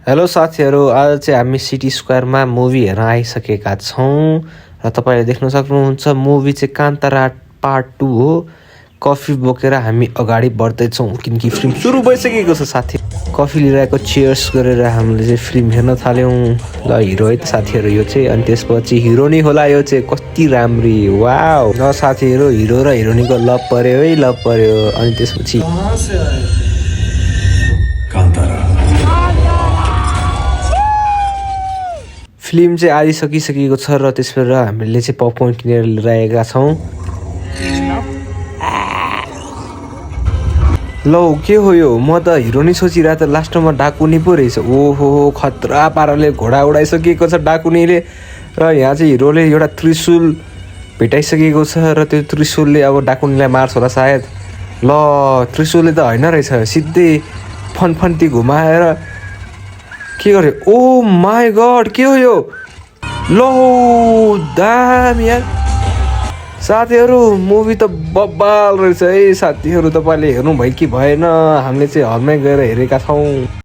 Hello साथीहरू, आज चाहिँ हामी सिटी स्क्वायरमा मुभी हेर्न आइसकेका छौँ र तपाईँले देख्न सक्नुहुन्छ मुभी चाहिँ कान्तारा पार्ट 2 हो। कफी बोकेर हामी अगाडि बढ्दैछौँ किनकि फिल्म सुरु भइसकेको छ। साथी कफी लिइरहेको चियर्स गरेर हामीले चाहिँ फिल्म हेर्न थाल्यौँ। ल हिरो है त साथीहरू यो चाहिँ, अनि त्यसपछि हिरोनी होला यो चाहिँ। कति राम्री, वाउ। ल साथीहरू, हिरो र हिरोनीको लभ पर्यो है, लभ पर्यो। अनि त्यसपछि फिल्म चाहिँ आइसकिसकेको छ र त्यसबाट हामीले चाहिँ पपकर्न किनेर लिएर आएका छौँ। लौ के हो यो? म त हिरोनी सोचिरहेको त लास्टमा डाकुनी पो रहेछ। ओहो, खतरा पाराले घोडा उडाइसकेको छ डाकुनीले। र यहाँ चाहिँ हिरोले एउटा त्रिशूल भेटाइसकेको छ र त्यो त्रिशूलले अब डाकुनीलाई मार्छ होला सायद। ल त्रिशूलले त होइन रहेछ, सिधै फनफन्ती घुमाएर के गर्यो? ओ माई गड, के हो यो? लो दाम यार। साथीहरू मुभी त बब्बाल रहेछ है साथीहरू। तपाईँले हेर्नु भयो कि भएन? हामीले चाहिँ हलमै गएर हेरेका छौँ।